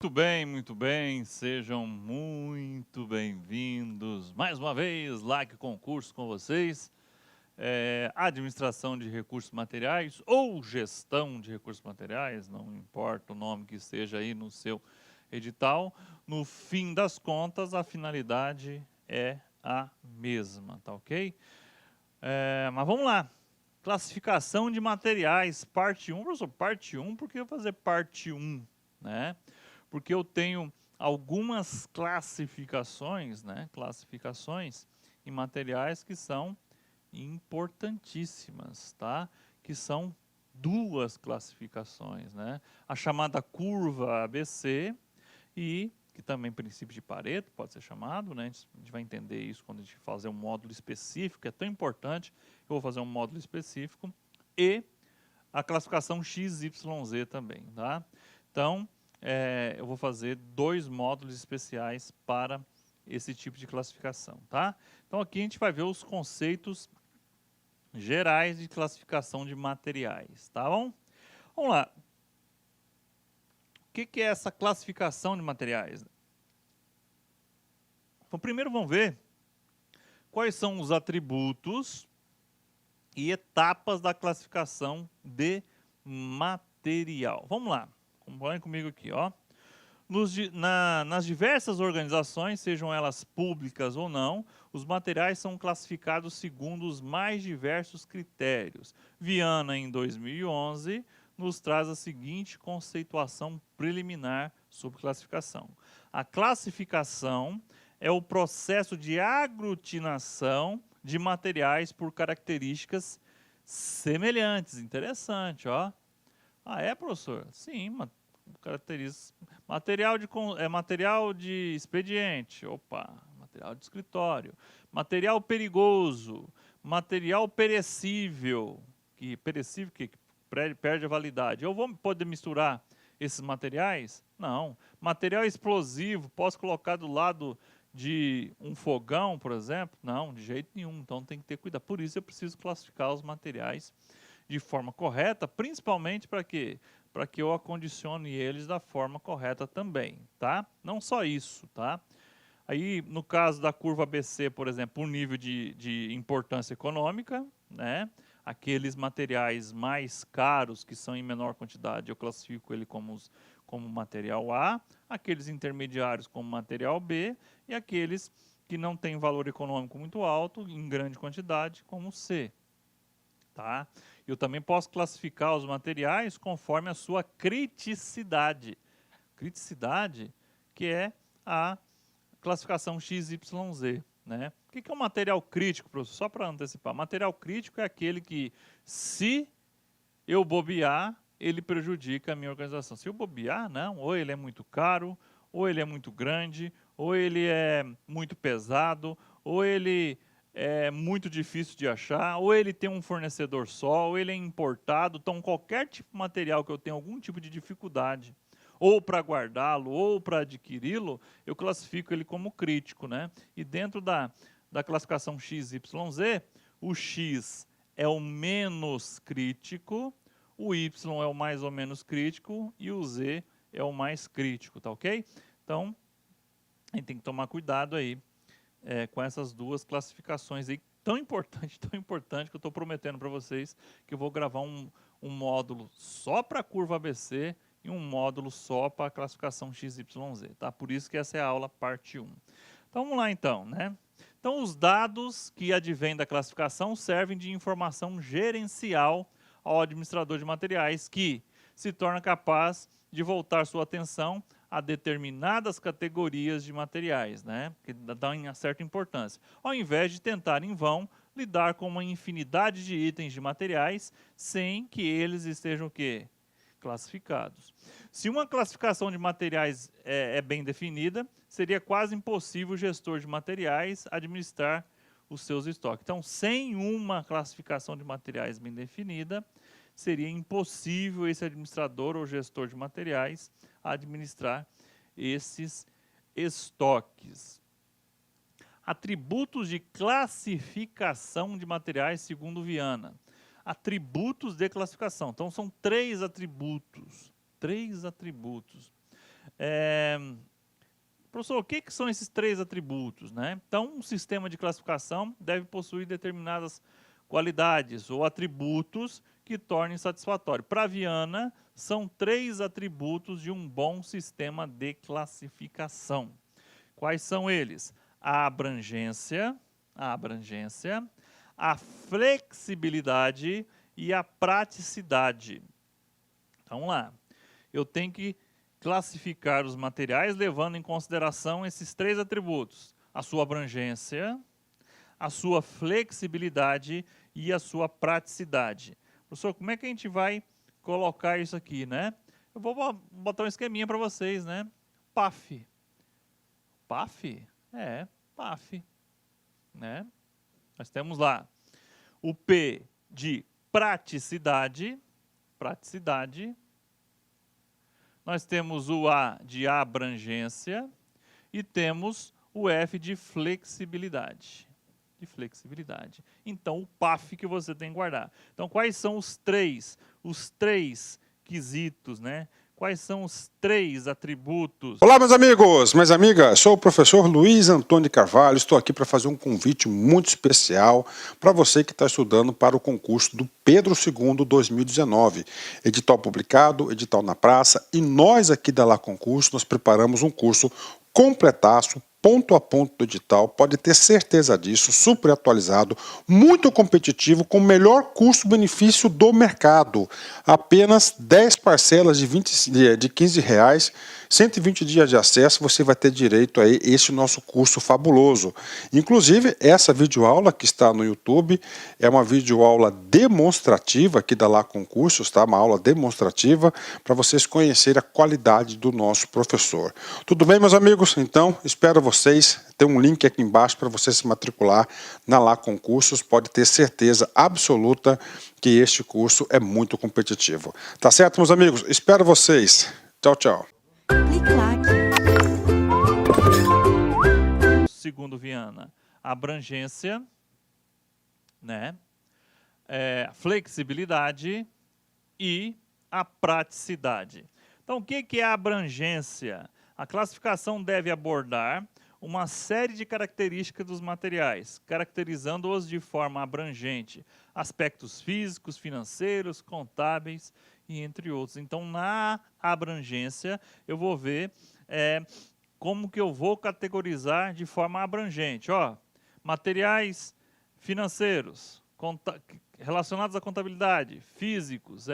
muito bem, sejam muito bem-vindos. Mais uma vez, like concurso com vocês. Administração de recursos materiais ou gestão de recursos materiais, não importa o nome que esteja aí no seu edital. No fim das contas, a finalidade é a mesma, tá ok? Mas vamos lá. Classificação de materiais, parte 1. Professor, parte 1, por que eu vou fazer parte 1? Né? Porque eu tenho algumas classificações, né? Classificações em materiais que são importantíssimas, tá? Que são duas classificações, né? A chamada curva ABC e que também princípio de Pareto pode ser chamado, né? A gente vai entender isso quando a gente fazer um módulo específico, é tão importante. Eu vou fazer um módulo específico e a classificação XYZ também, tá? Então, eu vou fazer 2 módulos especiais para esse tipo de classificação, tá? Então, aqui a gente vai ver os conceitos gerais de classificação de materiais, tá bom? Vamos lá. O que é essa classificação de materiais? Então, primeiro vamos ver quais são os atributos e etapas da classificação de material. Vamos lá, acompanhem comigo aqui, ó. Nas diversas organizações, sejam elas públicas ou não, os materiais são classificados segundo os mais diversos critérios. Viana, em 2011, nos traz a seguinte conceituação preliminar sobre classificação. A classificação é o processo de aglutinação de materiais por características semelhantes. Interessante, ó. Ah, é, professor? Sim, características. Material de expediente. Opa, material de escritório. Material perigoso. Material perecível. Perecível que perde a validade. Eu vou poder misturar esses materiais? Não. Material explosivo, posso colocar do lado de um fogão, por exemplo? Não, de jeito nenhum. Então tem que ter cuidado. Por isso eu preciso classificar os materiais de forma correta, principalmente para quê? Para que eu acondicione eles da forma correta também, tá? Não só isso, tá? Aí, no caso da curva ABC, por exemplo, o nível de importância econômica, né? Aqueles materiais mais caros, que são em menor quantidade, eu classifico ele como material A, aqueles intermediários como material B, e aqueles que não têm valor econômico muito alto, em grande quantidade, como C. Tá? Eu também posso classificar os materiais conforme a sua criticidade. Criticidade, que é a classificação XYZ. Né? O que é um material crítico, professor? Só para antecipar. Material crítico é aquele que, se eu bobear, ele prejudica a minha organização. Se eu bobear, não. Ou ele é muito caro, ou ele é muito grande, ou ele é muito pesado, ou ele é muito difícil de achar, ou ele tem um fornecedor só, ou ele é importado. Então, qualquer tipo de material que eu tenha algum tipo de dificuldade, ou para guardá-lo, ou para adquiri-lo, eu classifico ele como crítico, né? E dentro da classificação XYZ, o X é o menos crítico, o Y é o mais ou menos crítico e o Z é o mais crítico, tá ok? Então, a gente tem que tomar cuidado aí com essas duas classificações aí, tão importante que eu estou prometendo para vocês que eu vou gravar um módulo só para a curva ABC e um módulo só para a classificação XYZ, tá? Por isso que essa é a aula parte 1. Então, vamos lá então, né? Então, os dados que advêm da classificação servem de informação gerencial ao administrador de materiais, que se torna capaz de voltar sua atenção a determinadas categorias de materiais, né? Que dão uma certa importância, ao invés de tentar em vão lidar com uma infinidade de itens de materiais sem que eles estejam o quê? Classificados. Se uma classificação de materiais é bem definida, seria quase impossível o gestor de materiais administrar os seus estoques. Então, sem uma classificação de materiais bem definida, seria impossível esse administrador ou gestor de materiais administrar esses estoques. Atributos de classificação de materiais segundo Viana. Atributos de classificação. Então, são 3 atributos. 3 atributos. Professor, o que são esses 3 atributos, né? Então, um sistema de classificação deve possuir determinadas qualidades ou atributos que tornem satisfatório. Para Viana, são 3 atributos de um bom sistema de classificação. Quais são eles? A abrangência, a flexibilidade e a praticidade. Então, vamos lá. Eu tenho que classificar os materiais levando em consideração esses 3 atributos: a sua abrangência, a sua flexibilidade e a sua praticidade. Professor, como é que a gente vai colocar isso aqui, né? Eu vou botar um esqueminha para vocês, né? PAF. PAF? PAF. Né? Nós temos lá o P de praticidade, nós temos o A de abrangência e temos o F de flexibilidade. Então, o PAF que você tem que guardar. Então, quais são os três quesitos, né? Quais são os 3 atributos? Olá, meus amigos, minhas amigas, sou o professor Luiz Antônio Carvalho, estou aqui para fazer um convite muito especial para você que está estudando para o concurso do Pedro II 2019. Edital publicado, edital na praça, e nós aqui da Lá Concurso, nós preparamos um curso completaço, ponto a ponto do edital, pode ter certeza disso, super atualizado, muito competitivo, com o melhor custo-benefício do mercado. Apenas 10 parcelas de R$15, 120 dias de acesso, você vai ter direito a esse nosso curso fabuloso. Inclusive, essa videoaula que está no YouTube é uma videoaula demonstrativa aqui da Lá Concursos, tá? Uma aula demonstrativa para vocês conhecerem a qualidade do nosso professor. Tudo bem, meus amigos? Então, espero vocês. Tem um link aqui embaixo para você se matricular na Lá Concursos. Pode ter certeza absoluta que este curso é muito competitivo. Tá certo, meus amigos? Espero vocês. Tchau, tchau. Segundo Viana, abrangência, né? Flexibilidade e a praticidade. Então, o que é a abrangência? A classificação deve abordar uma série de características dos materiais, caracterizando-os de forma abrangente, aspectos físicos, financeiros, contábeis e entre outros. Então, na abrangência, eu vou ver como que eu vou categorizar de forma abrangente. Ó, materiais financeiros, relacionados à contabilidade, físicos,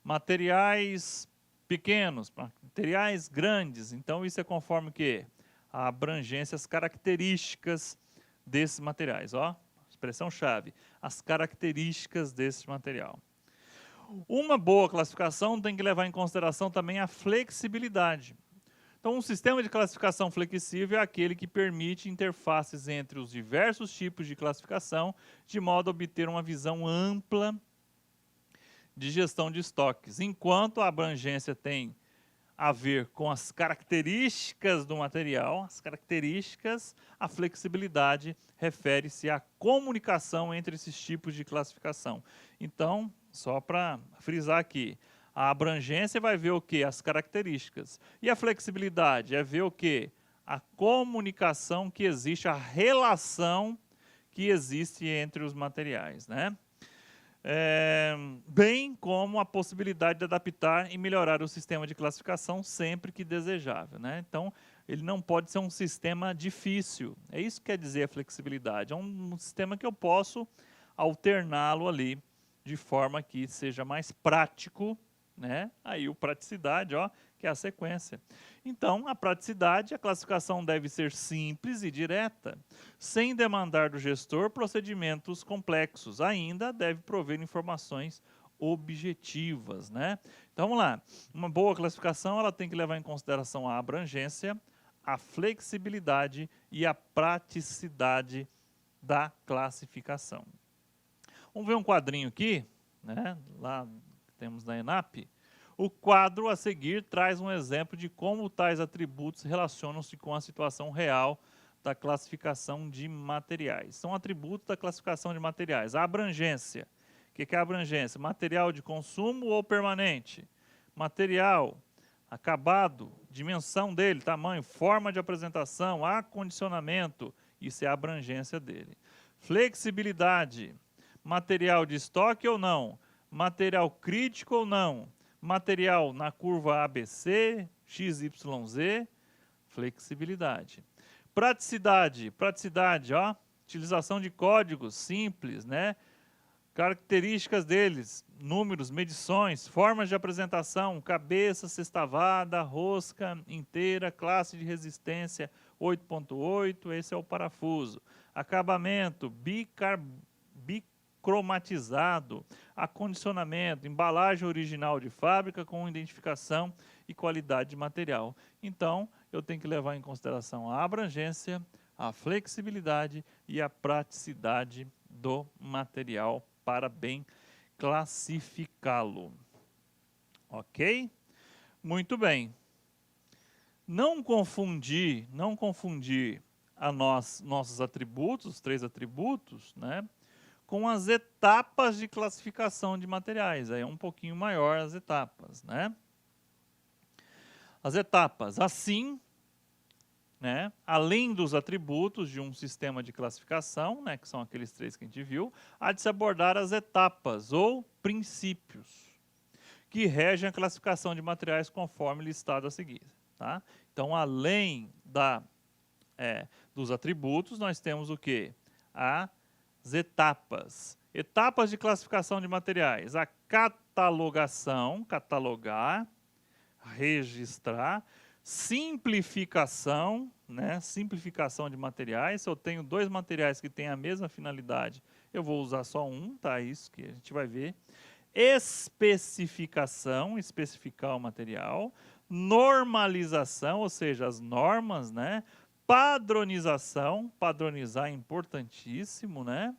materiais pequenos, materiais grandes. Então, isso é conforme o quê? A abrangência, as características desses materiais. Ó, expressão-chave, as características desse material. Uma boa classificação tem que levar em consideração também a flexibilidade. Então, um sistema de classificação flexível é aquele que permite interfaces entre os diversos tipos de classificação, de modo a obter uma visão ampla de gestão de estoques, enquanto a abrangência tem a ver com as características do material, a flexibilidade refere-se à comunicação entre esses tipos de classificação. Então, só para frisar aqui, a abrangência vai ver o quê? As características. E a flexibilidade é ver o quê? A comunicação que existe, a relação que existe entre os materiais, né? Bem como a possibilidade de adaptar e melhorar o sistema de classificação sempre que desejável, né? Então, ele não pode ser um sistema difícil. É isso que quer dizer a flexibilidade. É um sistema que eu posso alterná-lo ali de forma que seja mais prático, né? Aí o praticidade, ó, que é a sequência. Então, a praticidade, a classificação deve ser simples e direta, sem demandar do gestor procedimentos complexos. Ainda deve prover informações objetivas, né? Então, vamos lá. Uma boa classificação, ela tem que levar em consideração a abrangência, a flexibilidade e a praticidade da classificação. Vamos ver um quadrinho aqui, né? Lá temos na ENAP. O quadro a seguir traz um exemplo de como tais atributos relacionam-se com a situação real da classificação de materiais. São atributos da classificação de materiais. A abrangência. O que é a abrangência? Material de consumo ou permanente? Material acabado dimensão dele, tamanho, forma de apresentação, acondicionamento, isso é a abrangência dele. Flexibilidade, material de estoque ou não, material crítico ou não, material na curva ABC, XYZ, flexibilidade. Praticidade, ó, utilização de códigos simples, né? Características deles, números, medições, formas de apresentação, cabeça, sextavada, rosca inteira, classe de resistência 8.8, esse é o parafuso. Acabamento, bicromatizado, acondicionamento, embalagem original de fábrica com identificação e qualidade de material. Então, eu tenho que levar em consideração a abrangência, a flexibilidade e a praticidade do material para bem classificá-lo. Ok? Muito bem. Não confundir nossos atributos, os 3 atributos, né, com as etapas de classificação de materiais. Aí é um pouquinho maior as etapas, né? As etapas, assim, né, além dos atributos de um sistema de classificação, né, que são aqueles 3 que a gente viu, há de se abordar as etapas ou princípios que regem a classificação de materiais conforme listado a seguir. Tá? Então, além dos atributos, nós temos o quê? As etapas. Etapas de classificação de materiais. A catalogação, catalogar, registrar. Simplificação, né? Simplificação de materiais. Se eu tenho 2 materiais que têm a mesma finalidade, eu vou usar só um, tá? Isso que a gente vai ver. Especificação, especificar o material. Normalização, ou seja, as normas, né? Padronização, padronizar é importantíssimo, né?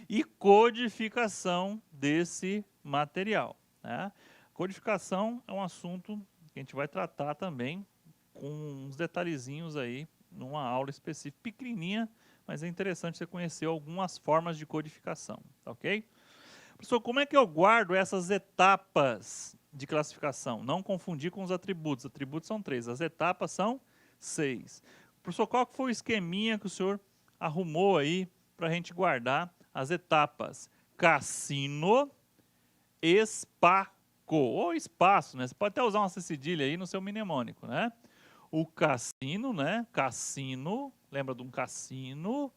E codificação desse material, né? Codificação é um assunto que a gente vai tratar também com uns detalhezinhos aí numa aula específica, pequenininha, mas é interessante você conhecer algumas formas de codificação, tá ok? Professor, como é que eu guardo essas etapas de classificação? Não confundir com os atributos. Atributos são 3, as etapas são 6. Professor, qual foi o esqueminha que o senhor arrumou aí para a gente guardar as etapas? Cassino, ou espaço, né? Você pode até usar uma cedilha aí no seu mnemônico, né? O cassino, né? Cassino, lembra de um cassino?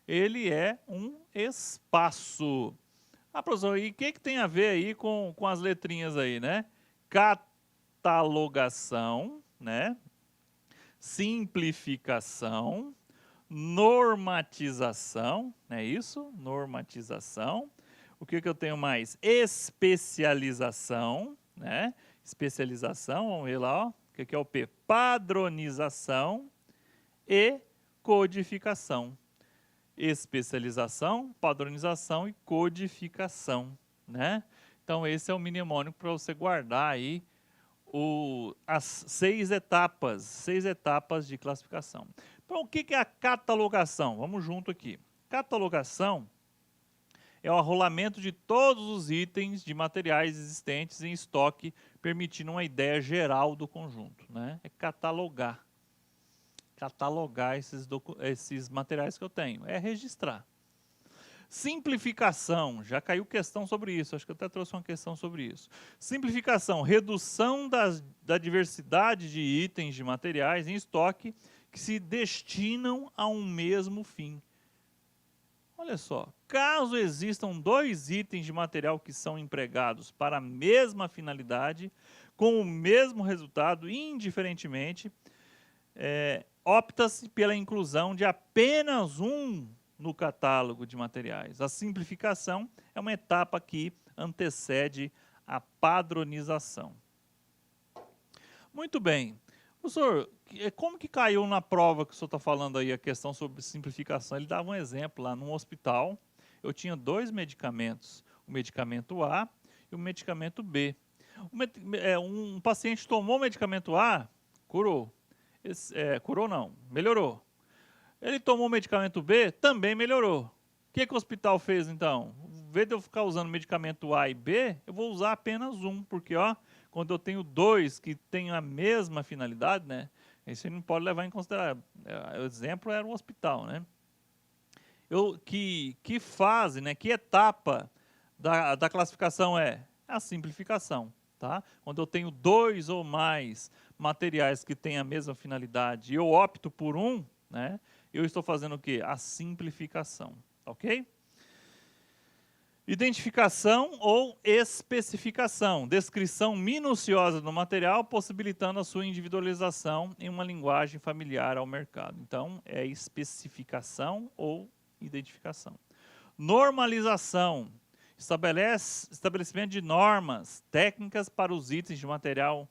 Ele é um espaço. Ah, professor, e o que tem a ver aí com as letrinhas aí, né? Catalogação, né? Simplificação, normatização, não é isso? Normatização. O que eu tenho mais? Especialização, né? Especialização, vamos ver lá, ó. O que é o P? Padronização e codificação. Especialização, padronização e codificação, né? Então, esse é o mnemônico para você guardar aí as 6 etapas de classificação. Então, o que é a catalogação? Vamos junto aqui. Catalogação é o arrolamento de todos os itens de materiais existentes em estoque, permitindo uma ideia geral do conjunto, né? É catalogar esses materiais que eu tenho, é registrar. Simplificação, já caiu questão sobre isso, acho que eu até trouxe uma questão sobre isso. Simplificação, redução da diversidade de itens de materiais em estoque que se destinam a um mesmo fim. Olha só, caso existam 2 itens de material que são empregados para a mesma finalidade, com o mesmo resultado, indiferentemente, opta-se pela inclusão de apenas um no catálogo de materiais. A simplificação é uma etapa que antecede a padronização. Muito bem. Professor, como que caiu na prova que o senhor está falando aí a questão sobre simplificação? Ele dava um exemplo lá num hospital, eu tinha 2 medicamentos, o medicamento A e o medicamento B. Um paciente tomou o medicamento A, curou. Curou não, melhorou. Ele tomou o medicamento B, também melhorou. O que o hospital fez então? Em vez de eu ficar usando medicamento A e B, eu vou usar apenas um, porque ó, Quando eu tenho dois que têm a mesma finalidade, né? Isso não pode levar em consideração. O exemplo era o hospital, né? Que fase, né? Que etapa da classificação é? A simplificação, tá? Quando eu tenho dois ou mais materiais que têm a mesma finalidade e eu opto por um, né? Eu estou fazendo o quê? A simplificação, ok? Identificação ou especificação, descrição minuciosa do material, possibilitando a sua individualização em uma linguagem familiar ao mercado. Então, é especificação ou identificação. Normalização, estabelecimento de normas técnicas para os itens de material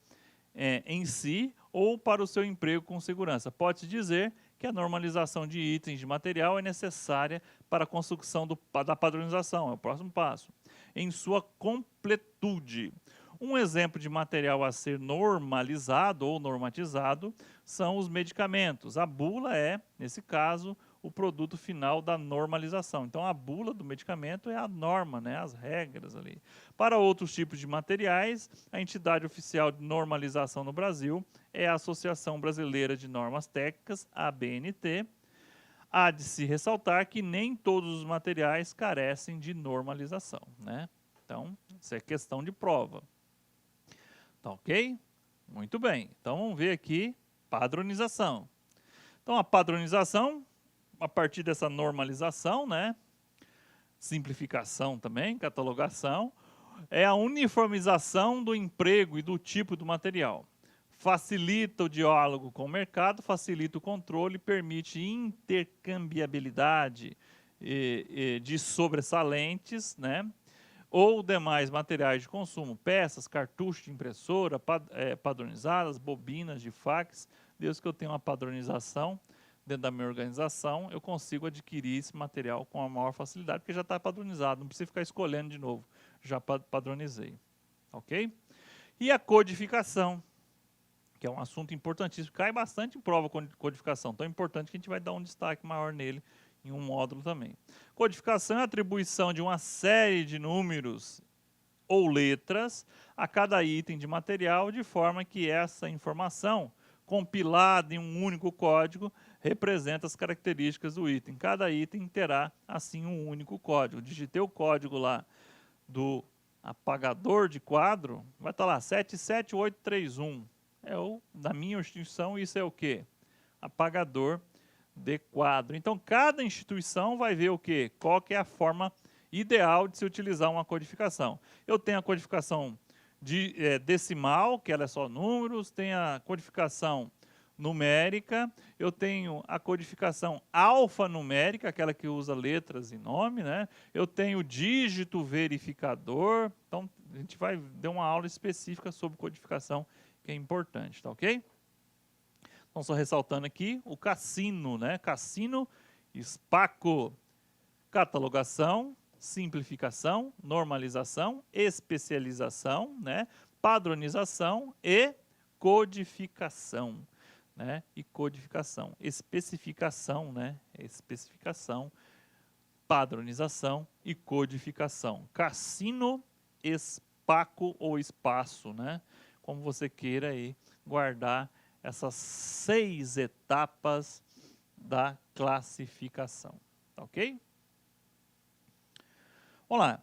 em si ou para o seu emprego com segurança. Pode-se dizer que a normalização de itens de material é necessária para a construção da padronização, é o próximo passo, em sua completude. Um exemplo de material a ser normalizado ou normatizado são os medicamentos. A bula é, nesse caso, o produto final da normalização. Então, a bula do medicamento é a norma, né, as regras ali. Para outros tipos de materiais, a entidade oficial de normalização no Brasil é a Associação Brasileira de Normas Técnicas, ABNT. Há de se ressaltar que nem todos os materiais carecem de normalização, né? Então, isso é questão de prova. Tá ok? Muito bem. Então, vamos ver aqui padronização. Então, a padronização, a partir dessa normalização, né? Simplificação também, catalogação, é a uniformização do emprego e do tipo do material. Facilita o diálogo com o mercado, facilita o controle, permite intercambiabilidade de sobressalentes, né? Ou demais materiais de consumo, peças, cartuchos de impressora, padronizadas, bobinas de fax. Desde que eu tenha uma padronização dentro da minha organização, eu consigo adquirir esse material com a maior facilidade, porque já está padronizado, não precisa ficar escolhendo de novo, já padronizei, ok? E a codificação, que é um assunto importantíssimo, cai bastante em prova codificação, tão importante que a gente vai dar um destaque maior nele em um módulo também. Codificação é a atribuição de uma série de números ou letras a cada item de material, de forma que essa informação, compilada em um único código, representa as características do item. Cada item terá, assim, um único código. Digitei o código lá do apagador de quadro, vai estar lá, 77831. Da minha instituição, isso é o quê? Apagador de quadro. Então, cada instituição vai ver o quê? Qual que é a forma ideal de se utilizar uma codificação. Eu tenho a codificação decimal, que ela é só números, tem a codificação numérica, eu tenho a codificação alfanumérica, aquela que usa letras e nome, né? Eu tenho dígito verificador, então a gente vai dar uma aula específica sobre codificação, que é importante, tá ok? Então, só ressaltando aqui, o Cassino, né? Cassino, Spaco, catalogação, simplificação, normalização, especialização, né? Padronização e codificação, né? E codificação, especificação, né? Especificação, padronização e codificação. Cassino, Spaco ou espaço, né? Como você queira aí guardar essas 6 etapas da classificação, tá ok? Vamos lá.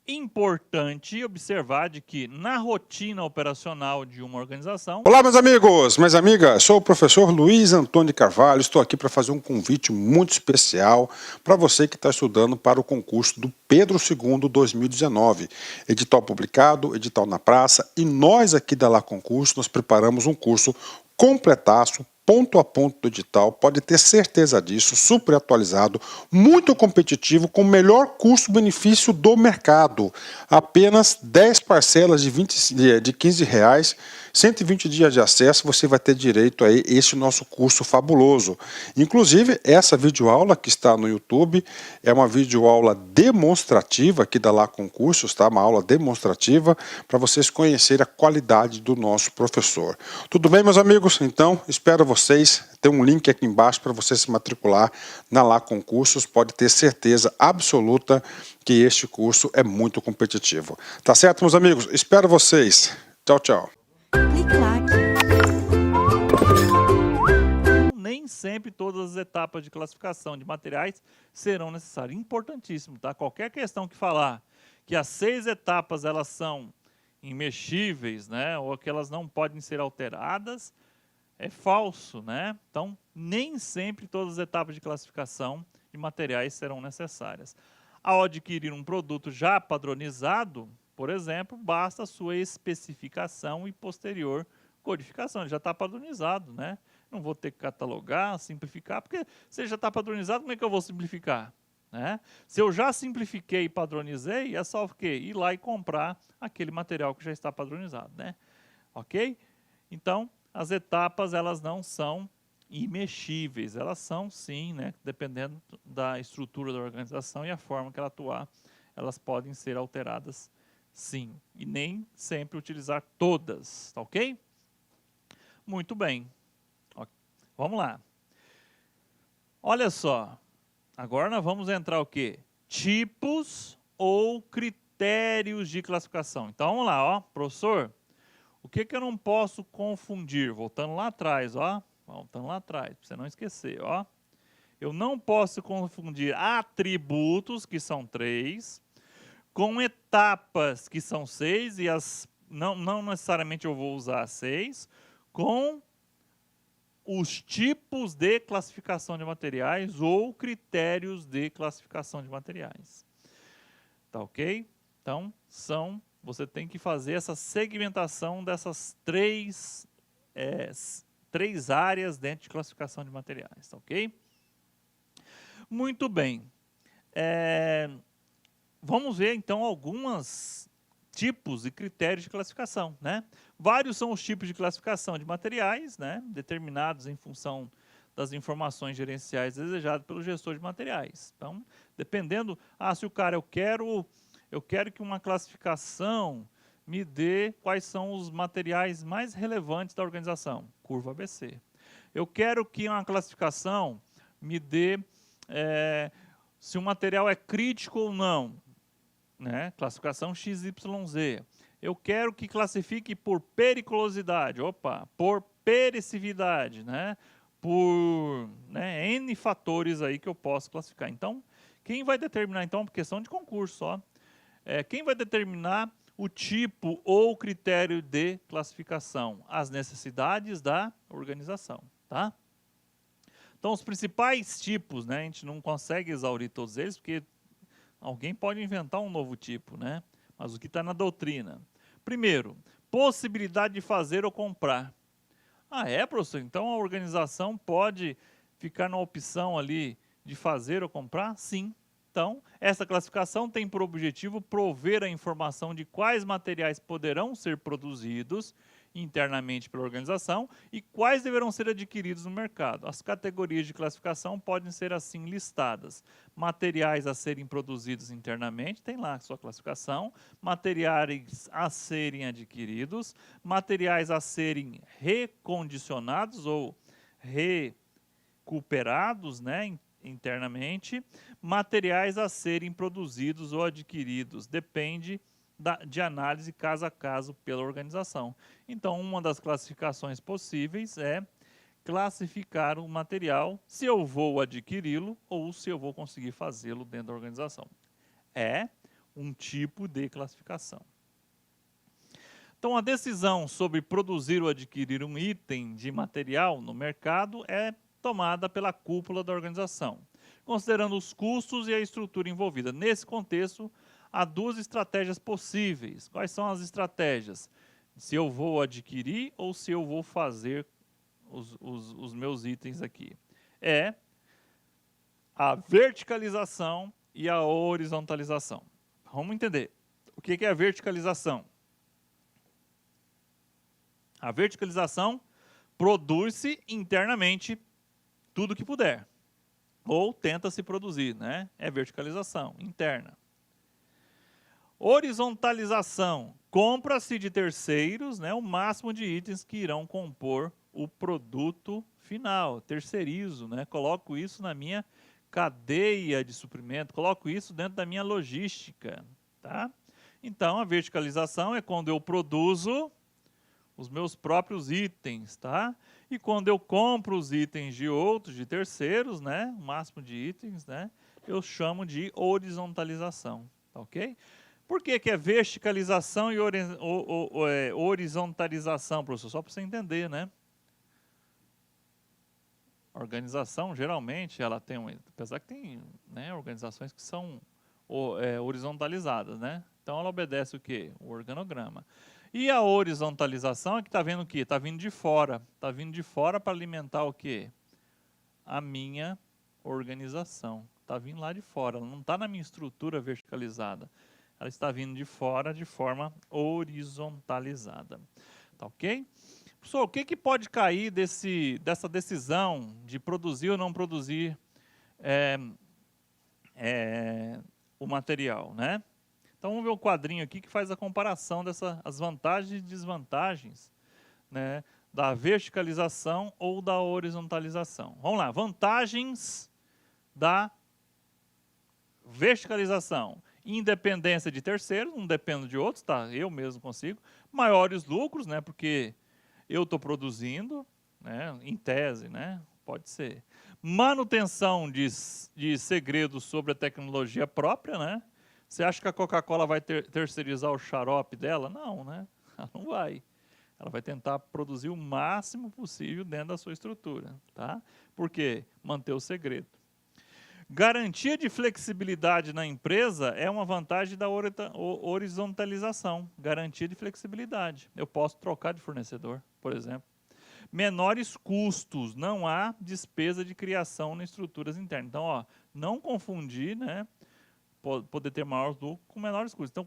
Importante observar de que na rotina operacional de uma organização... Olá, meus amigos, minhas amigas, sou o professor Luiz Antônio de Carvalho, estou aqui para fazer um convite muito especial para você que está estudando para o concurso do Pedro II 2019. Edital publicado, edital na praça, e nós aqui da Lá Concurso, nós preparamos um curso completaço, ponto a ponto do edital, pode ter certeza disso, super atualizado, muito competitivo, com o melhor custo-benefício do mercado. Apenas 10 parcelas de R$15, 120 dias de acesso, você vai ter direito a esse nosso curso fabuloso. Inclusive, essa videoaula que está no YouTube é uma videoaula demonstrativa aqui da Lá Concursos, tá? Uma aula demonstrativa para vocês conhecerem a qualidade do nosso professor. Tudo bem, meus amigos? Então, espero vocês. Tem um link aqui embaixo para você se matricular na Lá Concursos. Pode ter certeza absoluta que este curso é muito competitivo. Tá certo, meus amigos? Espero vocês. Tchau, tchau. Nem sempre todas as etapas de classificação de materiais serão necessárias. Importantíssimo, tá? Qualquer questão que falar que as 6 etapas elas são imexíveis, né, ou que elas não podem ser alteradas, é falso, né? Então, nem sempre todas as etapas de classificação de materiais serão necessárias. Ao adquirir um produto já padronizado, por exemplo, basta a sua especificação e posterior codificação. Ele já está padronizado, né? Não vou ter que catalogar, simplificar, porque se ele já está padronizado, como é que eu vou simplificar? Né? Se eu já simplifiquei e padronizei, é só o quê? Ir lá e comprar aquele material que já está padronizado, né? Ok? Então, as etapas, elas não são imexíveis, elas são sim, né? Dependendo da estrutura da organização e a forma que ela atuar, elas podem ser alteradas sim. E nem sempre utilizar todas, tá ok? Muito bem. Vamos lá. Olha só. Agora nós vamos entrar o quê? Tipos ou critérios de classificação. Então vamos lá, ó, professor. O que eu não posso confundir? Voltando lá atrás, ó. Voltando lá atrás, para você não esquecer, ó. Eu não posso confundir atributos, que são 3, com etapas, que são 6, e não necessariamente eu vou usar 6, com os tipos de classificação de materiais ou critérios de classificação de materiais. Tá ok? Então, você tem que fazer essa segmentação dessas três áreas dentro de classificação de materiais, tá ok? Muito bem. Vamos ver, então, alguns tipos e critérios de classificação, né? Vários são os tipos de classificação de materiais, né? Determinados em função das informações gerenciais desejadas pelo gestor de materiais. Então, dependendo, se o cara, eu quero que uma classificação me dê quais são os materiais mais relevantes da organização, curva ABC. Eu quero que uma classificação me dê se o material é crítico ou não, né? Classificação XYZ. Eu quero que classifique por periculosidade, por perecividade, né? Por N fatores aí que eu posso classificar. Então, quem vai determinar, então, questão de concurso, ó, quem vai determinar o tipo ou critério de classificação? As necessidades da organização, tá? Então, os principais tipos, né? A gente não consegue exaurir todos eles, porque alguém pode inventar um novo tipo, né? Mas o que está na doutrina. Primeiro, possibilidade de fazer ou comprar. Professor? Então a organização pode ficar na opção ali de fazer ou comprar? Sim. Então, essa classificação tem por objetivo prover a informação de quais materiais poderão ser produzidos internamente pela organização e quais deverão ser adquiridos no mercado. As categorias de classificação podem ser assim listadas: materiais a serem produzidos internamente, tem lá a sua classificação; materiais a serem adquiridos; materiais a serem recondicionados ou recuperados, né, internamente; materiais a serem produzidos ou adquiridos. Depende de análise caso a caso pela organização. Então, uma das classificações possíveis é classificar o material, se eu vou adquiri-lo ou se eu vou conseguir fazê-lo dentro da organização. É um tipo de classificação. Então, a decisão sobre produzir ou adquirir um item de material no mercado é tomada pela cúpula da organização, considerando os custos e a estrutura envolvida. Nesse contexto, há duas estratégias possíveis. Quais são as estratégias? Se eu vou adquirir ou se eu vou fazer os meus itens aqui. É a verticalização e a horizontalização. Vamos entender. O que é a verticalização? A verticalização produz-se internamente tudo que puder. Ou tenta-se produzir, né? É verticalização interna. Horizontalização. Compra-se de terceiros, né, o máximo de itens que irão compor o produto final. Terceirizo, né? Coloco isso na minha cadeia de suprimento, coloco isso dentro da minha logística, tá? Então, a verticalização é quando eu produzo os meus próprios itens, tá? E quando eu compro os itens de outros, de terceiros, né, o máximo de itens, né, eu chamo de horizontalização, tá ok? Por que que é verticalização e horizontalização, professor? Só para você entender, né? A organização, geralmente, ela tem apesar que tem, né, organizações que são horizontalizadas, né? Então, ela obedece o quê? O organograma. E a horizontalização é que está vendo o quê? Está vindo de fora. Está vindo de fora para alimentar o quê? A minha organização. Está vindo lá de fora. Ela não está na minha estrutura verticalizada. Ela está vindo de fora de forma horizontalizada. Tá ok? Professor, o que pode cair dessa decisão de produzir ou não produzir o material, né? Então vamos ver o quadrinho aqui que faz a comparação as vantagens e desvantagens, né, da verticalização ou da horizontalização. Vamos lá, vantagens da verticalização. Independência de terceiros, não dependo de outros, tá? Eu mesmo consigo. Maiores lucros, né, porque eu estou produzindo, né, em tese, né, pode ser. Manutenção de segredos sobre a tecnologia própria, né? Você acha que a Coca-Cola vai terceirizar o xarope dela? Não, né? Ela não vai. Ela vai tentar produzir o máximo possível dentro da sua estrutura, tá? Por quê? Manter o segredo. Garantia de flexibilidade na empresa é uma vantagem da horizontalização. Garantia de flexibilidade. Eu posso trocar de fornecedor, por exemplo. Menores custos, não há despesa de criação nas estruturas internas. Então, ó, não confundir, né, poder ter maiores lucros com menores custos. Então,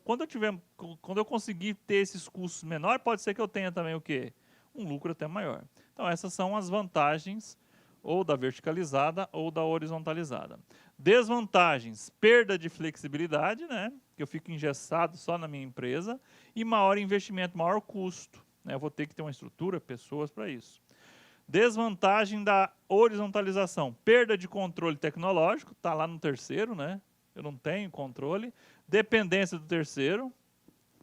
quando eu conseguir ter esses custos menores, pode ser que eu tenha também o quê? Um lucro até maior. Então, essas são as vantagens ou da verticalizada ou da horizontalizada. Desvantagens, perda de flexibilidade, né, que eu fico engessado só na minha empresa, e maior investimento, maior custo. Eu vou ter que ter uma estrutura, pessoas para isso. Desvantagem da horizontalização, perda de controle tecnológico, está lá no terceiro, né? Eu não tenho controle. Dependência do terceiro,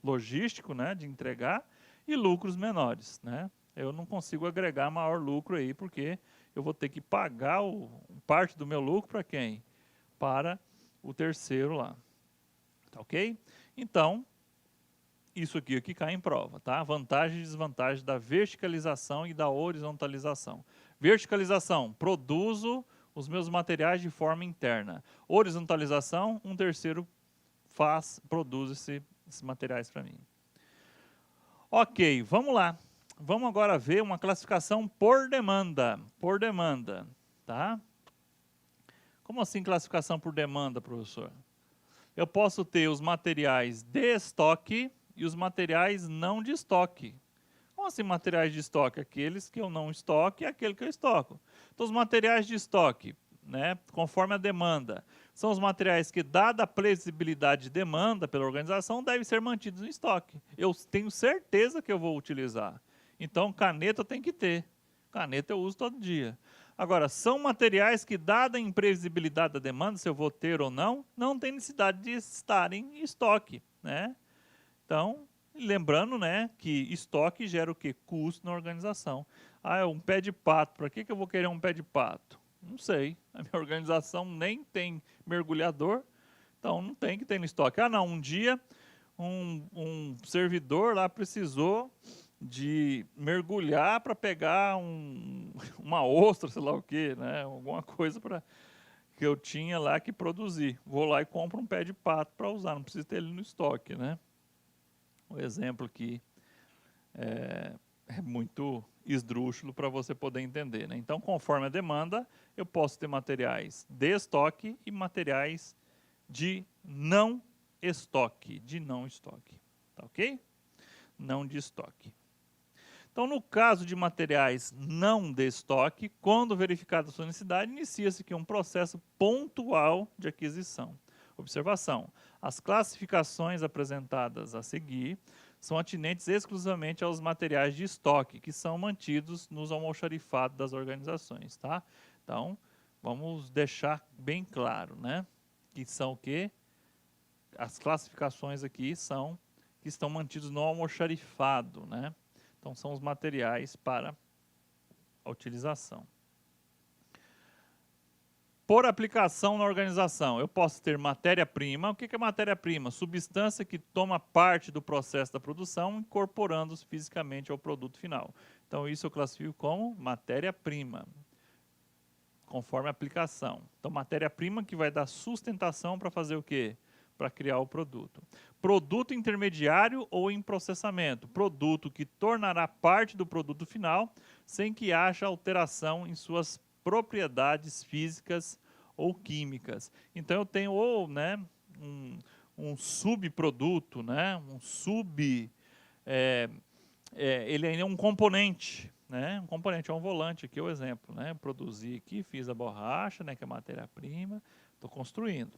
logístico, né, de entregar, e lucros menores, né? Eu não consigo agregar maior lucro aí, porque eu vou ter que pagar parte do meu lucro para quem? Para o terceiro lá. Tá ok? Então, isso aqui que cai em prova, tá? Vantagem e desvantagem da verticalização e da horizontalização. Verticalização, produzo os meus materiais de forma interna. Horizontalização, um terceiro produz esses materiais para mim. Ok, vamos lá. Vamos agora ver uma classificação por demanda. Por demanda, tá? Como assim classificação por demanda, professor? Eu posso ter os materiais de estoque e os materiais não de estoque. Como assim materiais de estoque? Aqueles que eu não estoque e aquele que eu estoco. Então, os materiais de estoque, né, conforme a demanda, são os materiais que, dada a previsibilidade de demanda pela organização, devem ser mantidos em estoque. Eu tenho certeza que eu vou utilizar. Então, caneta tem que ter. Caneta eu uso todo dia. Agora, são materiais que, dada a imprevisibilidade da demanda, se eu vou ter ou não tem necessidade de estarem em estoque, né? Então, lembrando, né, que estoque gera o quê? Custo na organização. Ah, é um pé de pato. Para que eu vou querer um pé de pato? Não sei. A minha organização nem tem mergulhador, então não tem que ter no estoque. Ah, não, um dia um servidor lá precisou de mergulhar para pegar uma ostra, sei lá o quê, né? Alguma coisa que eu tinha lá que produzir. Vou lá e compro um pé de pato para usar, não preciso ter ele no estoque, né? O exemplo aqui é muito esdrúxulo para você poder entender, né? Então, conforme a demanda, eu posso ter materiais de estoque e materiais de não estoque, tá ok? Não de estoque. Então, no caso de materiais não de estoque, quando verificada a sua necessidade, inicia-se aqui um processo pontual de aquisição. Observação: as classificações apresentadas a seguir são atinentes exclusivamente aos materiais de estoque, que são mantidos nos almoxarifados das organizações, tá? Então, vamos deixar bem claro, né? Que são o quê? As classificações aqui são que estão mantidos no almoxarifado, né? Então, são os materiais para a utilização. Por aplicação na organização, eu posso ter matéria-prima. O que é matéria-prima? Substância que toma parte do processo da produção, incorporando-se fisicamente ao produto final. Então, isso eu classifico como matéria-prima, conforme a aplicação. Então, matéria-prima que vai dar sustentação para fazer o quê? Para criar o produto. Produto intermediário ou em processamento. Produto que tornará parte do produto final, sem que haja alteração em suas propriedades físicas ou químicas. Então eu tenho um subproduto, né? Ele ainda é um componente, né? Um componente é um volante aqui, é o exemplo, né? Produzi aqui, fiz a borracha, né? Que é a matéria-prima, estou construindo.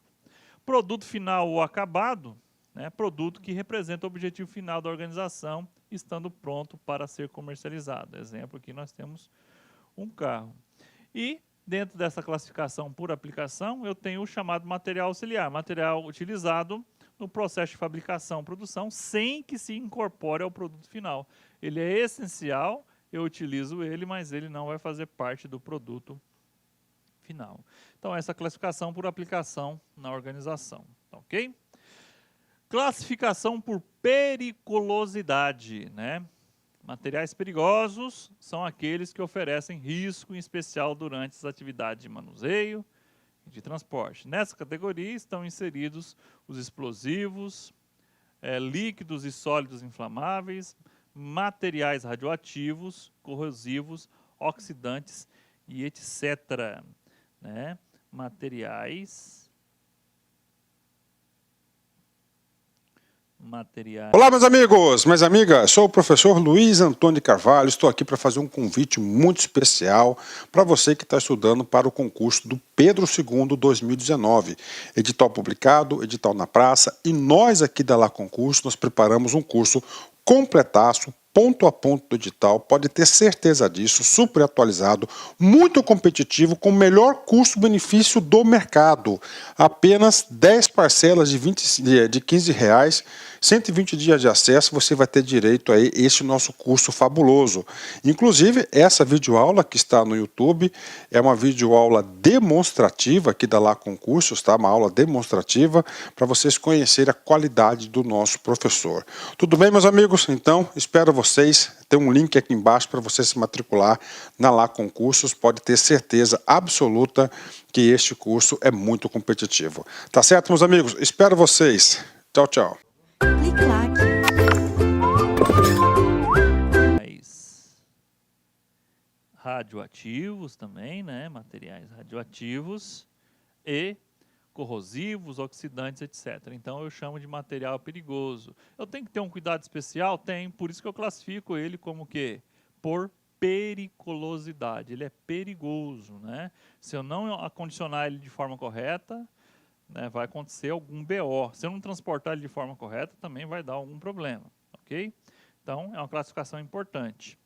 Produto final ou acabado, né? Produto que representa o objetivo final da organização, estando pronto para ser comercializado. Exemplo aqui nós temos um carro. E, dentro dessa classificação por aplicação, eu tenho o chamado material auxiliar, material utilizado no processo de fabricação, produção, sem que se incorpore ao produto final. Ele é essencial, eu utilizo ele, mas ele não vai fazer parte do produto final. Então, essa classificação por aplicação na organização, ok? Classificação por periculosidade, né? Materiais perigosos são aqueles que oferecem risco, em especial durante as atividades de manuseio e de transporte. Nessa categoria estão inseridos os explosivos, líquidos e sólidos inflamáveis, materiais radioativos, corrosivos, oxidantes e etc. Né? Materiais. Olá, meus amigos, minhas amigas, sou o professor Luiz Antônio de Carvalho, estou aqui para fazer um convite muito especial para você que está estudando para o concurso do Pedro II 2019, edital publicado, edital na praça, e nós aqui da Lá Concurso, nós preparamos um curso completaço, ponto a ponto do edital, pode ter certeza disso, super atualizado, muito competitivo, com o melhor custo-benefício do mercado. Apenas 10 parcelas de R$15, 120 dias de acesso, você vai ter direito a este nosso curso fabuloso. Inclusive, essa videoaula que está no YouTube é uma videoaula demonstrativa aqui da Lá Concursos, tá? Uma aula demonstrativa para vocês conhecerem a qualidade do nosso professor. Tudo bem, meus amigos? Então, espero vocês. Tem um link aqui embaixo para você se matricular na Lá Concursos. Pode ter certeza absoluta que este curso é muito competitivo. Tá certo, meus amigos? Espero vocês. Tchau, tchau. Radioativos também, né? Materiais radioativos e corrosivos, oxidantes, etc. Então eu chamo de material perigoso. Eu tenho que ter um cuidado especial? Tem, por isso que eu classifico ele como que? Por periculosidade. Ele é perigoso, né? Se eu não acondicionar ele de forma correta, né, vai acontecer algum BO. Se eu não transportar ele de forma correta, também vai dar algum problema, ok? Então é uma classificação importante.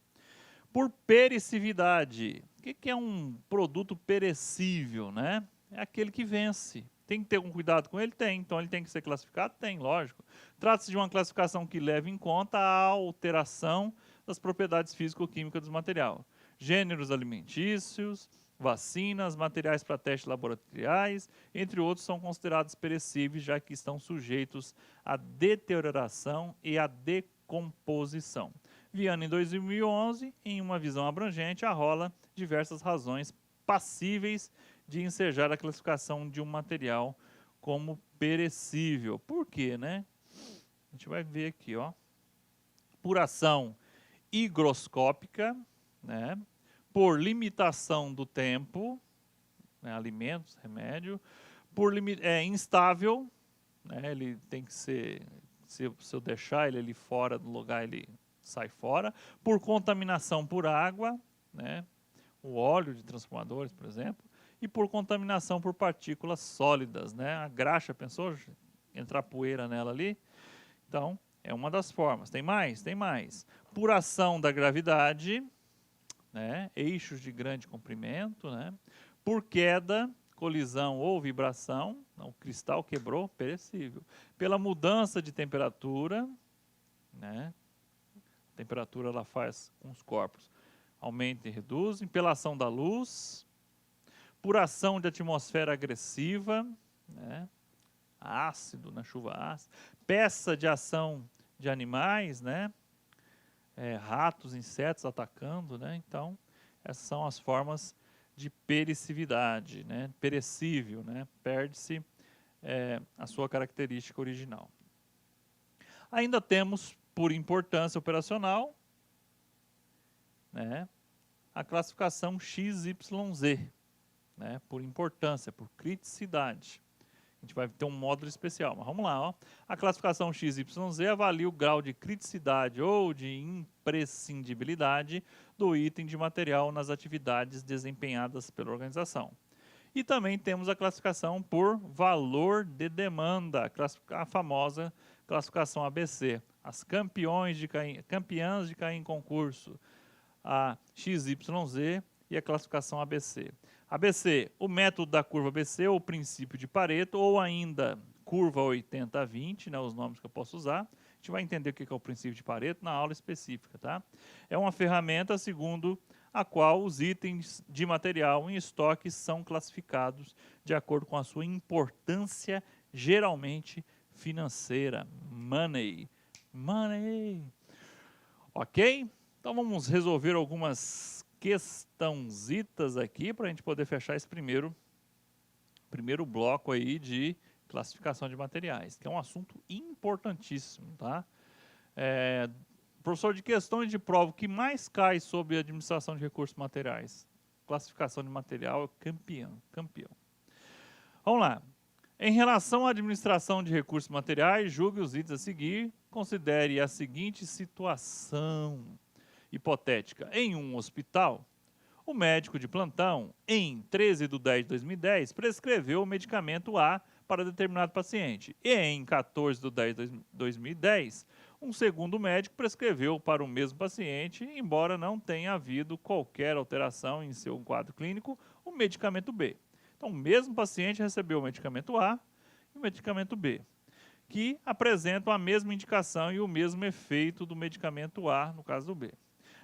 Por perecividade. O que é um produto perecível, né? É aquele que vence. Tem que ter algum cuidado com ele? Tem. Então ele tem que ser classificado? Tem, lógico. Trata-se de uma classificação que leva em conta a alteração das propriedades físico-químicas do material. Gêneros alimentícios, vacinas, materiais para testes laboratoriais, entre outros, são considerados perecíveis, já que estão sujeitos à deterioração e à decomposição. Viana, em 2011, em uma visão abrangente, arrola diversas razões passíveis de ensejar a classificação de um material como perecível. Por quê, né? A gente vai ver aqui, ó. Por ação higroscópica, né? Por limitação do tempo, né? Alimentos, remédio. Por instável, né? Ele tem que ser, se eu deixar ele ali fora do lugar, ele sai fora. Por contaminação por água, né? O óleo de transformadores, por exemplo. E por contaminação por partículas sólidas, né? A graxa, pensou? Entrar poeira nela ali. Então, é uma das formas. Tem mais? Tem mais. Por ação da gravidade, né? Eixos de grande comprimento, né? Por queda, colisão ou vibração, o cristal quebrou, perecível. Pela mudança de temperatura, né? temperatura ela faz com os corpos. Aumenta e reduz. Impelação da luz. Por ação de atmosfera agressiva, né? Ácido, na chuva ácida. Peça de ação de animais, né? Ratos, insetos atacando, né? Então, essas são as formas de perecividade, né? Perecível, né? Perde-se a sua característica original. Ainda temos, por importância operacional, né? A classificação XYZ, né? Por importância, por criticidade. A gente vai ter um módulo especial, mas vamos lá. Ó. A classificação XYZ avalia o grau de criticidade ou de imprescindibilidade do item de material nas atividades desempenhadas pela organização. E também temos a classificação por valor de demanda, a famosa classificação ABC. As campeãs de cair em concurso, a XYZ e a classificação ABC. ABC, o método da curva ABC, ou o princípio de Pareto, ou ainda curva 80-20, né, os nomes que eu posso usar. A gente vai entender o que é o princípio de Pareto na aula específica, tá? É uma ferramenta segundo a qual os itens de material em estoque são classificados de acordo com a sua importância, geralmente financeira. Money. Ok? Então vamos resolver algumas questãozitas aqui para a gente poder fechar esse primeiro bloco aí de classificação de materiais, que é um assunto importantíssimo, tá? Professor de questões de prova, o que mais cai sobre a administração de recursos materiais? Classificação de material é campeão. Vamos lá. Em relação à administração de recursos materiais, julgue os itens a seguir, considere a seguinte situação hipotética. Em um hospital, o médico de plantão, em 13/10/2010, prescreveu o medicamento A para determinado paciente. E em 14/10/2010, um segundo médico prescreveu para o mesmo paciente, embora não tenha havido qualquer alteração em seu quadro clínico, o medicamento B. Então, o mesmo paciente recebeu o medicamento A e o medicamento B, que apresentam a mesma indicação e o mesmo efeito do medicamento A, no caso do B.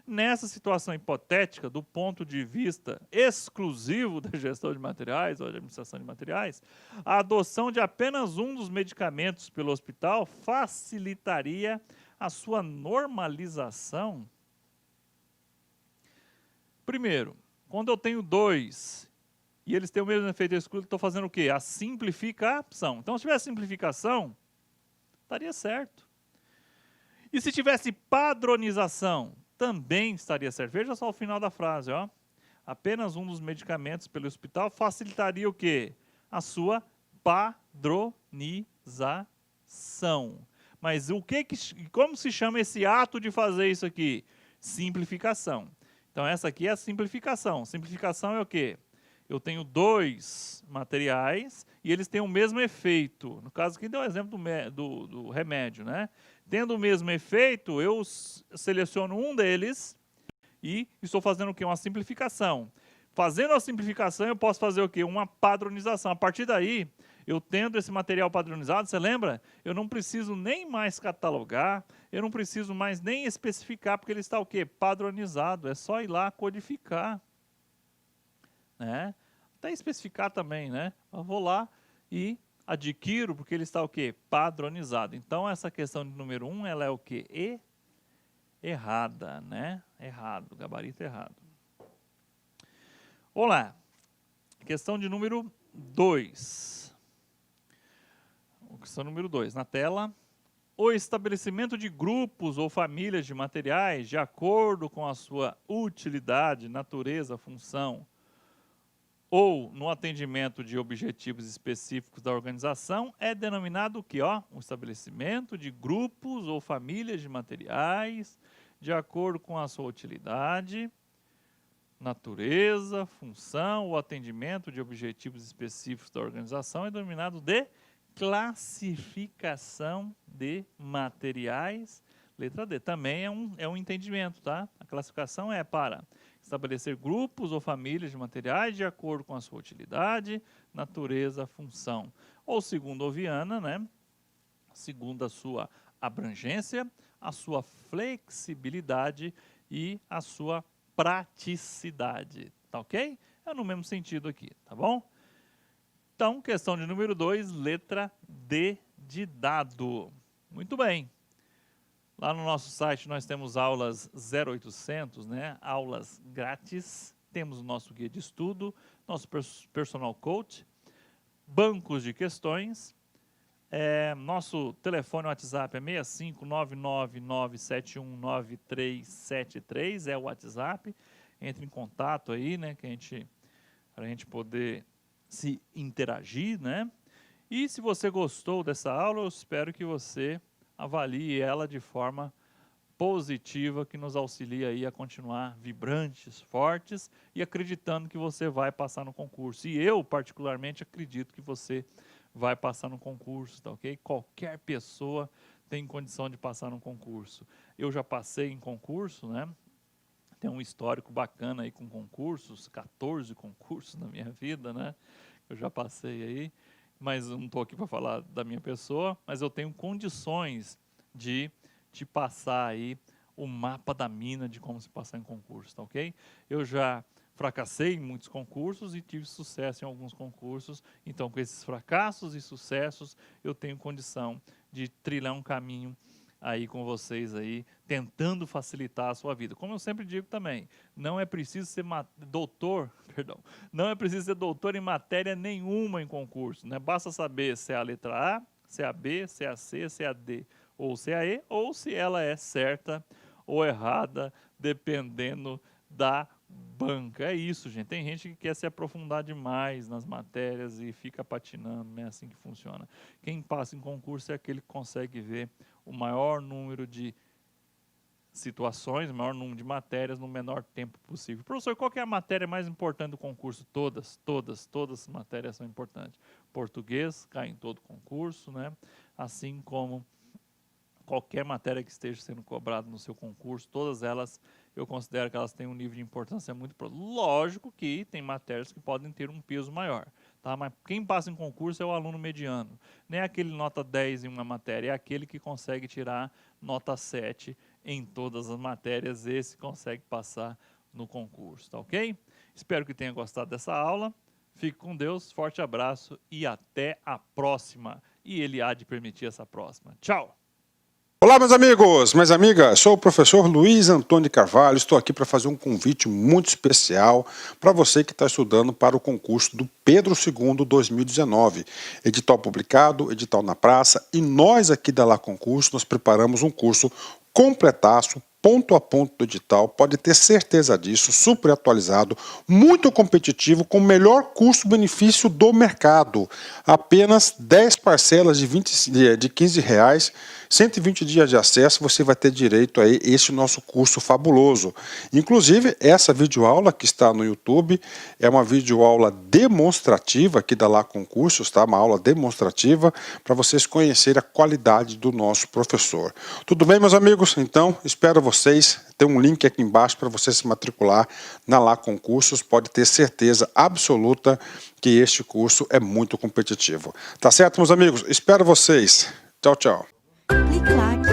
Nessa situação hipotética, do ponto de vista exclusivo da gestão de materiais ou da administração de materiais, a adoção de apenas um dos medicamentos pelo hospital facilitaria a sua normalização. Primeiro, quando eu tenho dois e eles têm o mesmo efeito exclusivo, estou fazendo o quê? A simplificação. Então, se tivesse simplificação, estaria certo. E se tivesse padronização, também estaria certo. Veja só o final da frase, ó. Apenas um dos medicamentos pelo hospital facilitaria o quê? A sua padronização. Mas como se chama esse ato de fazer isso aqui? Simplificação. Então essa aqui é a simplificação. Simplificação é o quê? Eu tenho dois materiais e eles têm o mesmo efeito. No caso aqui deu o exemplo do remédio, né? Tendo o mesmo efeito, eu seleciono um deles e estou fazendo o quê? Uma simplificação. Fazendo a simplificação, eu posso fazer o quê? Uma padronização. A partir daí, eu tendo esse material padronizado, você lembra? Eu não preciso nem mais catalogar, eu não preciso mais nem especificar, porque ele está o quê? Padronizado. É só ir lá codificar. Né? Até especificar também, né? Eu vou lá e adquiro, porque ele está o quê? Padronizado. Então, essa questão de número 1, ela é o quê? Errada, né? Errado, gabarito errado. Vamos lá. Questão de número 2. Questão número 2. Na tela. O estabelecimento de grupos ou famílias de materiais de acordo com a sua utilidade, natureza, função, ou no atendimento de objetivos específicos da organização, é denominado o quê? Um estabelecimento de grupos ou famílias de materiais, de acordo com a sua utilidade, natureza, função ou atendimento de objetivos específicos da organização, é denominado de classificação de materiais. Letra D. Também é um entendimento, tá? A classificação é para estabelecer grupos ou famílias de materiais de acordo com a sua utilidade, natureza, função. Ou segundo Oviana, né? Segundo a sua abrangência, a sua flexibilidade e a sua praticidade, tá ok? É no mesmo sentido aqui, tá bom? Então, questão de número 2, letra D de dado. Muito bem. Lá no nosso site nós temos aulas 0800, né? Aulas grátis. Temos o nosso guia de estudo, nosso personal coach, bancos de questões. Nosso telefone WhatsApp é 65999719373, é o WhatsApp. Entre em contato aí, né? Para a gente poder se interagir, né? E se você gostou dessa aula, eu espero que você avalie ela de forma positiva, que nos auxilia aí a continuar vibrantes, fortes e acreditando que você vai passar no concurso. E eu, particularmente, acredito que você vai passar no concurso, tá ok? Qualquer pessoa tem condição de passar no concurso. Eu já passei em concurso, né? Tem um histórico bacana aí com concursos, 14 concursos na minha vida, né? Eu já passei aí, mas eu não estou aqui para falar da minha pessoa, mas eu tenho condições de te passar aí o mapa da mina de como se passar em concurso, tá ok? Eu já fracassei em muitos concursos e tive sucesso em alguns concursos, então com esses fracassos e sucessos eu tenho condição de trilhar um caminho aí com vocês aí, tentando facilitar a sua vida. Como eu sempre digo também, não é preciso ser doutor em matéria nenhuma em concurso, né? Basta saber se é a letra A, se é a B, se é a C, se é a D, ou se é a E, ou se ela é certa ou errada, dependendo da banca. É isso, gente. Tem gente que quer se aprofundar demais nas matérias e fica patinando, não é assim que funciona. Quem passa em concurso é aquele que consegue ver o maior número de situações, o maior número de matérias no menor tempo possível. Professor, qual que é a matéria mais importante do concurso? Todas as matérias são importantes. Português cai em todo concurso, né? Assim como qualquer matéria que esteja sendo cobrada no seu concurso, todas elas, eu considero que elas têm um nível de importância muito próximo. Lógico que tem matérias que podem ter um peso maior, tá? Mas quem passa em concurso é o aluno mediano. Nem é aquele nota 10 em uma matéria, é aquele que consegue tirar nota 7 em todas as matérias, esse consegue passar no concurso, tá ok? Espero que tenha gostado dessa aula. Fique com Deus, forte abraço e até a próxima. E Ele há de permitir essa próxima. Tchau! Olá, meus amigos, minhas amigas, sou o professor Luiz Antônio de Carvalho, estou aqui para fazer um convite muito especial para você que está estudando para o concurso do Pedro II 2019. Edital publicado, edital na praça, e nós aqui da Lá Concurso, nós preparamos um curso completaço, ponto a ponto do edital, pode ter certeza disso, super atualizado, muito competitivo, com o melhor custo-benefício do mercado. Apenas 10 parcelas de R$15, 120 dias de acesso, você vai ter direito a esse nosso curso fabuloso. Inclusive, essa videoaula que está no YouTube é uma videoaula demonstrativa aqui da Lá Concursos, tá? Uma aula demonstrativa para vocês conhecerem a qualidade do nosso professor. Tudo bem, meus amigos? Então, espero vocês. Tem um link aqui embaixo para você se matricular na Lá Concursos. Pode ter certeza absoluta que este curso é muito competitivo. Tá certo, meus amigos? Espero vocês. Tchau, tchau. Clique lá.